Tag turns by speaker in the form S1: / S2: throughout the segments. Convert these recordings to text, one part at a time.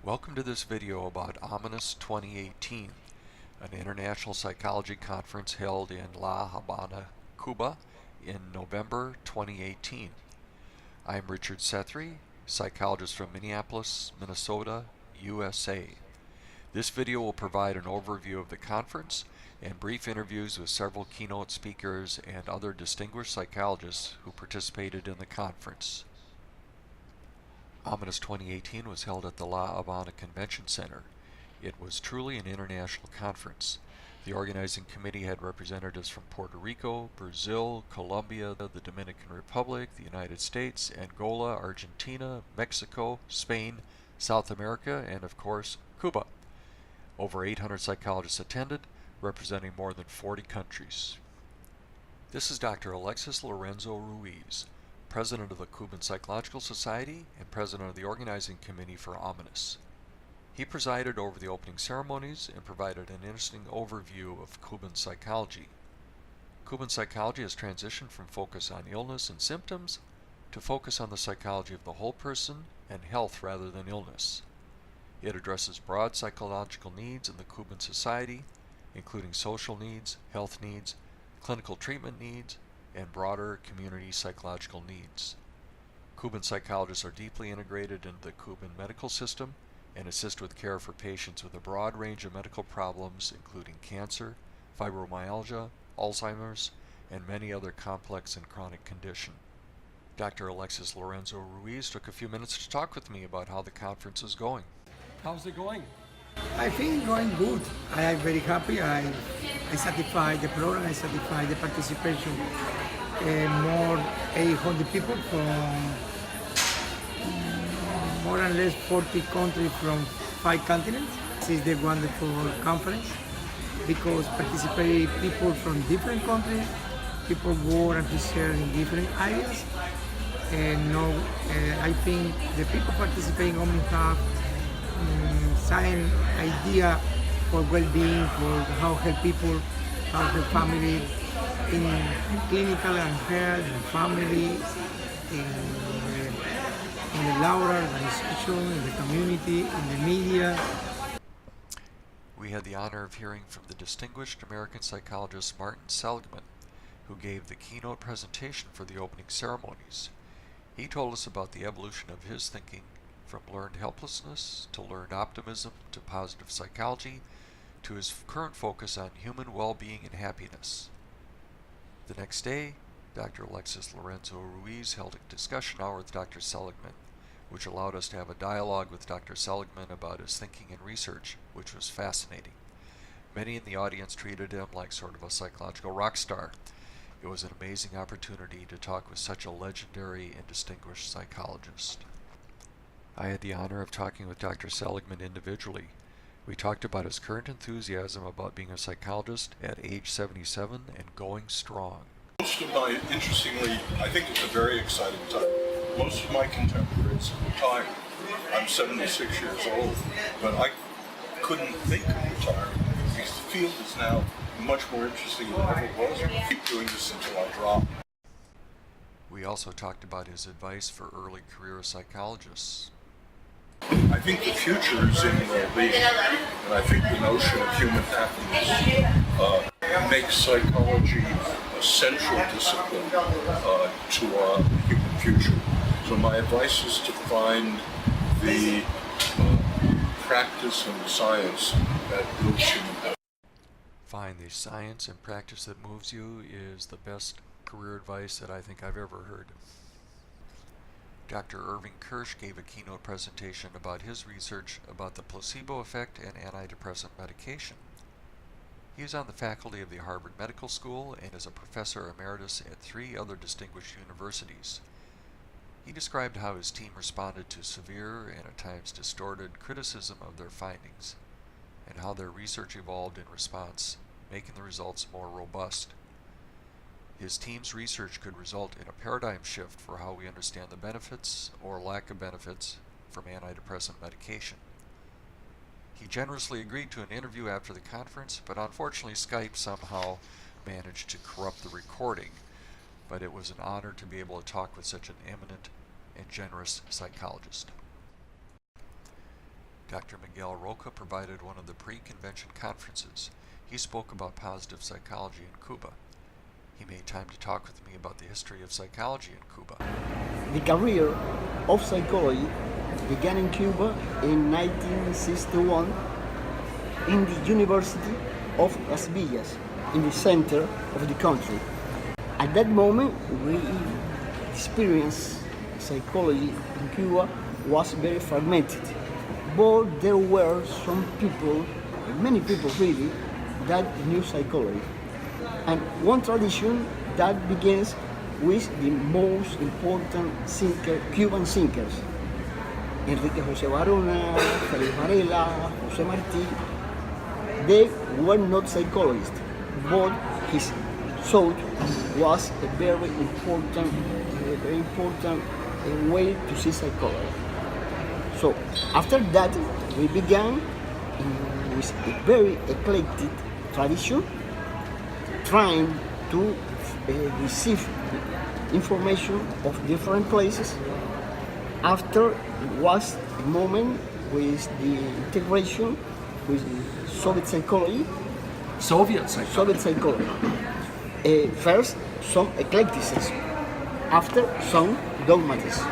S1: Welcome to this video about Hominis 2018, an international psychology conference held in La Habana, Cuba in November 2018. I'm Richard Sethry, psychologist from Minneapolis, Minnesota, USA. This video will provide an overview of the conference and brief interviews with several keynote speakers and other distinguished psychologists who participated in the conference. Hominis 2018 was held at the La Habana Convention Center. It was truly an international conference. The organizing committee had representatives from Puerto Rico, Brazil, Colombia, the Dominican Republic, the United States, Angola, Argentina, Mexico, Spain, South America, and of course, Cuba. Over 800 psychologists attended, representing more than 40 countries. This is Dr. Alexis Lorenzo Ruiz, President of the Cuban Psychological Society and President of the Organizing Committee for Hominis. He presided over the opening ceremonies and provided an interesting overview of Cuban psychology. Cuban psychology has transitioned from focus on illness and symptoms to focus on the psychology of the whole person and health rather than illness. It addresses broad psychological needs in the Cuban society, including social needs, health needs, clinical treatment needs, and broader community psychological needs. Cuban psychologists are deeply integrated into the Cuban medical system and assist with care for patients with a broad range of medical problems including cancer, fibromyalgia, Alzheimer's, and many other complex and chronic conditions. Dr. Alexis Lorenzo Ruiz took a few minutes to talk with me about how the conference is going.
S2: How's it going?
S3: I think going good. I am very happy. I satisfied the program. I satisfied the participation. More 800 people from more or less 40 countries from 5 continents. This is the wonderful conference because participate people from different countries. People go and research in different areas. And I think the people participating only have science idea for well-being, for how help people, how help family in clinical and health, and family, in the law organization, in the community, in the media.
S1: We had the honor of hearing from the distinguished American psychologist Martin Seligman, who gave the keynote presentation for the opening ceremonies. He told us about the evolution of his thinking from learned helplessness to learned optimism to positive psychology to his current focus on human well-being and happiness. The next day, Dr. Alexis Lorenzo Ruiz held a discussion hour with Dr. Seligman, which allowed us to have a dialogue with Dr. Seligman about his thinking and research, which was fascinating. Many in the audience treated him like sort of a psychological rock star. It was an amazing opportunity to talk with such a legendary and distinguished psychologist. I had the honor of talking with Dr. Seligman individually. We talked about his current enthusiasm about being a psychologist at age 77 and going strong.
S4: Interestingly, I think it's a very exciting time. Most of my contemporaries have retired. I'm 76 years old, but I couldn't think of retiring because the field is now much more interesting than ever was. I keep doing this until I drop.
S1: We also talked about his advice for early career psychologists.
S4: I think the future is in well-being, and I think the notion of human happiness makes psychology a central discipline to our human future. So my advice is to find the practice and the science that builds human happiness.
S1: Find the science and practice that moves you is the best career advice that I think I've ever heard. Dr. Irving Kirsch gave a keynote presentation about his research about the placebo effect and antidepressant medication. He is on the faculty of the Harvard Medical School and is a professor emeritus at 3 other distinguished universities. He described how his team responded to severe and at times distorted criticism of their findings, and how their research evolved in response, making the results more robust. His team's research could result in a paradigm shift for how we understand the benefits or lack of benefits from antidepressant medication. He generously agreed to an interview after the conference, but unfortunately Skype somehow managed to corrupt the recording. But it was an honor to be able to talk with such an eminent and generous psychologist. Dr. Miguel Roca provided one of the pre-convention conferences. He spoke about positive psychology in Cuba. He made time to talk with me about the history of psychology in Cuba.
S2: The career of psychology began in Cuba in 1961 in the University of Las Villas, in the center of the country. At that moment, we experienced psychology in Cuba was very fragmented, but there were some people, many people really, that knew psychology. And one tradition that begins with the most important Cuban thinkers, Enrique José Barona, Félix Varela, José Martí. They were not psychologists, but his thought was a very important way to see psychology. So after that, we began with a very eclectic tradition, trying to receive information of different places. After was a moment with the integration with Soviet psychology.
S5: Soviet psychology.
S2: First, some eclecticism. After, some dogmatism.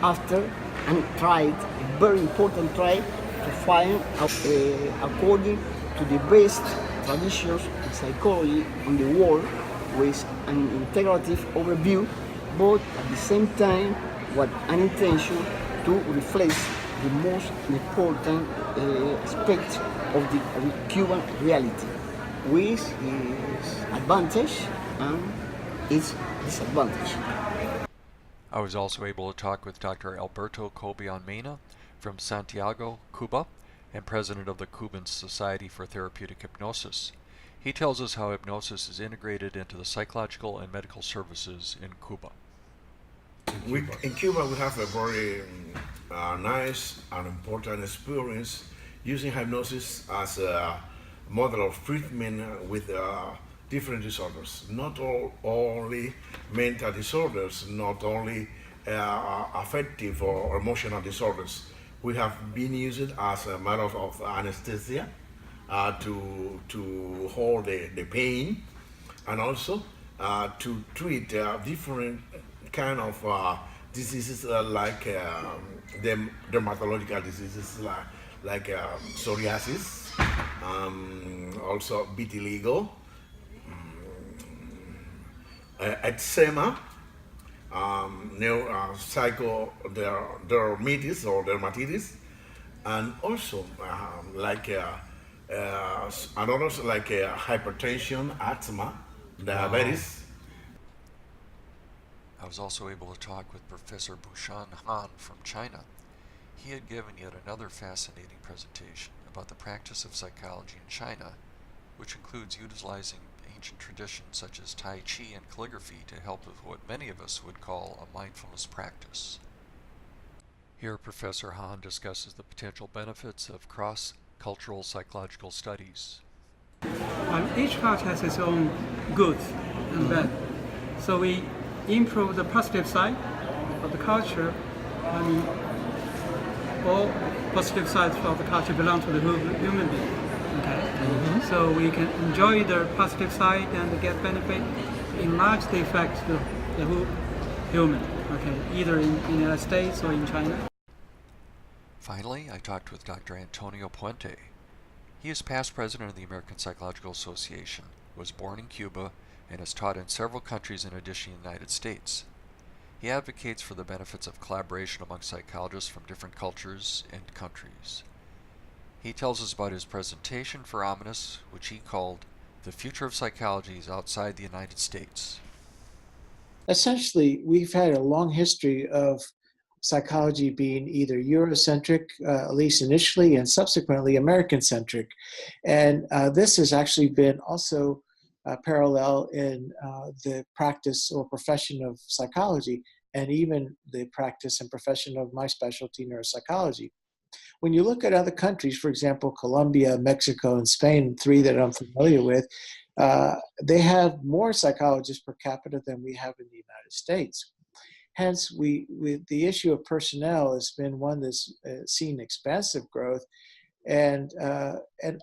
S2: After, and tried, a very important try to find, according to the best traditions in psychology in the world, with an integrative overview, but at the same time, with an intention to reflect the most important aspects of the Cuban reality, with its advantage and its disadvantage.
S1: I was also able to talk with Dr. Alberto Cobain Mena from Santiago, Cuba, and president of the Cuban Society for Therapeutic Hypnosis. He tells us how hypnosis is integrated into the psychological and medical services in Cuba.
S6: In Cuba, we have a very nice and important experience using hypnosis as a model of treatment with different disorders. Not only mental disorders, not only affective or emotional disorders. We have been used as a matter of anesthesia to hold the pain, and also to treat different kind of diseases like dermatological diseases like psoriasis, also vitiligo, eczema, psychodermitis or dermatitis, and also and others like hypertension, asthma, diabetes.
S1: I was also able to talk with Professor Bixan Han from China. He had given yet another fascinating presentation about the practice of psychology in China, which includes utilizing ancient traditions such as Tai Chi and calligraphy to help with what many of us would call a mindfulness practice. Here, Professor Han discusses the potential benefits of cross-cultural psychological studies.
S7: Each culture has its own good and bad. So we improve the positive side of the culture. All positive sides of the culture belong to the human being. Okay? Mm-hmm. So we can enjoy the positive side and get benefit, enlarge the effect to the human. Okay, either in the United States or in China.
S1: Finally, I talked with Dr. Antonio Puente. He is past president of the American Psychological Association, was born in Cuba, and has taught in several countries in addition to the United States. He advocates for the benefits of collaboration among psychologists from different cultures and countries. He tells us about his presentation for Hominis, which he called "The Future of Psychology is Outside the United States."
S8: Essentially, we've had a long history of psychology being either Eurocentric, at least initially, and subsequently American-centric. And this has actually been also parallel in the practice or profession of psychology, and even the practice and profession of my specialty, neuropsychology. When you look at other countries, for example, Colombia, Mexico, and Spain, three that I'm familiar with, they have more psychologists per capita than we have in the United States. hence the issue of personnel has been one that's seen expansive growth, and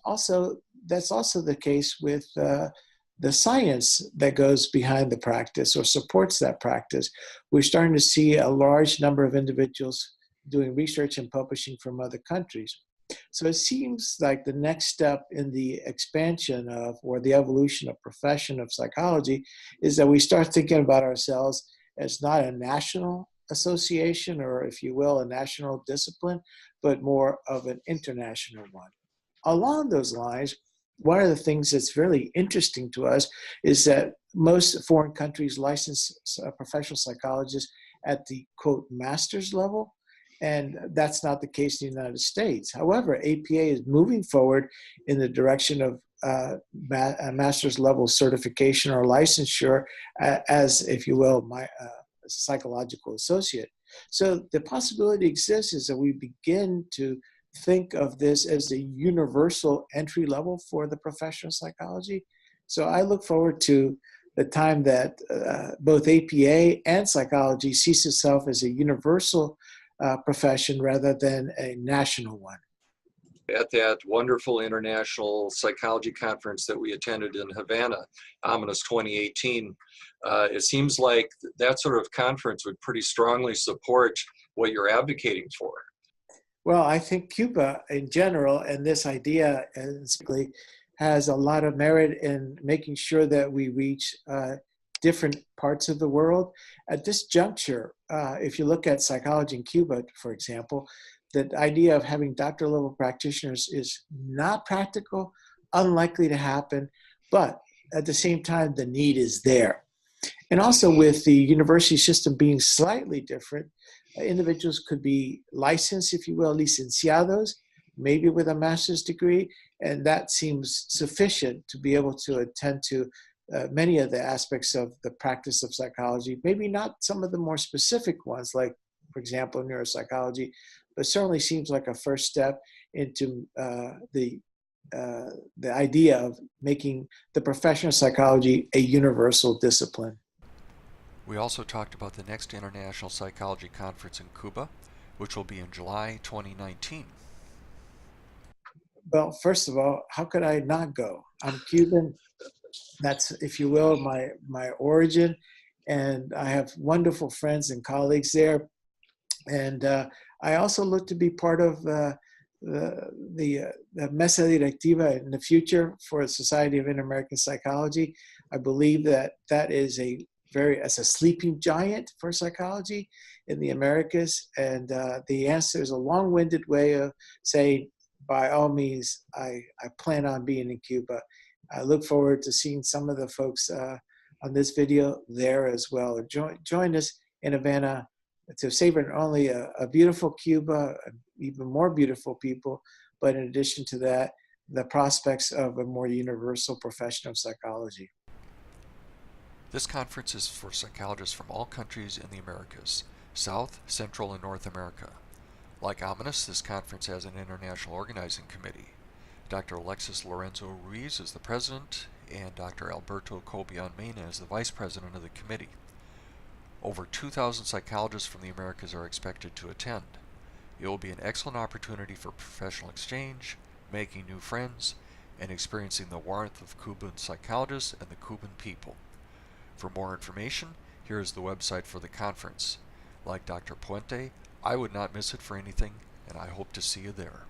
S8: also that's also the case with the science that goes behind the practice or supports that practice. We're starting to see a large number of individuals doing research and publishing from other countries. So it seems like the next step in the expansion of, or the evolution of profession of psychology is that we start thinking about ourselves as not a national association, or if you will, a national discipline, but more of an international one. Along those lines, one of the things that's really interesting to us is that most foreign countries license professional psychologists at the, quote, master's level, and that's not the case in the United States. However, APA is moving forward in the direction of a master's level certification or licensure as, if you will, my psychological associate. So the possibility exists is that we begin to think of this as a universal entry level for the profession of psychology. So I look forward to the time that both APA and psychology sees itself as a universal profession rather than a national one.
S1: At that wonderful international psychology conference that we attended in Havana, Hominis 2018, it seems like that sort of conference would pretty strongly support what you're advocating for.
S8: Well, I think Cuba in general, and this idea specifically, has a lot of merit in making sure that we reach different parts of the world. At this juncture, if you look at psychology in Cuba, for example, the idea of having doctor level practitioners is not practical, unlikely to happen, but at the same time, the need is there. And also with the university system being slightly different, individuals could be licensed, if you will, licenciados, maybe with a master's degree, and that seems sufficient to be able to attend to many of the aspects of the practice of psychology, maybe not some of the more specific ones, like, for example, neuropsychology, but certainly seems like a first step into the idea of making the profession of psychology a universal discipline.
S1: We also talked about the next International Psychology Conference in Cuba, which will be in July 2019.
S8: Well, first of all, how could I not go? I'm Cuban. That's, if you will, my origin. And I have wonderful friends and colleagues there. And I also look to be part of the Mesa Directiva in the future for the Society of Inter-American Psychology. I believe that that is as a sleeping giant for psychology in the Americas. And the answer is a long-winded way of saying, by all means, I plan on being in Cuba. I look forward to seeing some of the folks on this video there as well. Join us in Havana to savor not only a beautiful Cuba, even more beautiful people, but in addition to that, the prospects of a more universal profession of psychology.
S1: This conference is for psychologists from all countries in the Americas, South, Central, and North America. Like Hominis, this conference has an international organizing committee. Dr. Alexis Lorenzo Ruiz is the president, and Dr. Alberto Cobain Mena is the vice president of the committee. Over 2,000 psychologists from the Americas are expected to attend. It will be an excellent opportunity for professional exchange, making new friends, and experiencing the warmth of Cuban psychologists and the Cuban people. For more information, here is the website for the conference. Like Dr. Puente, I would not miss it for anything, and I hope to see you there.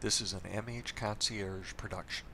S1: This is an MH Concierge production.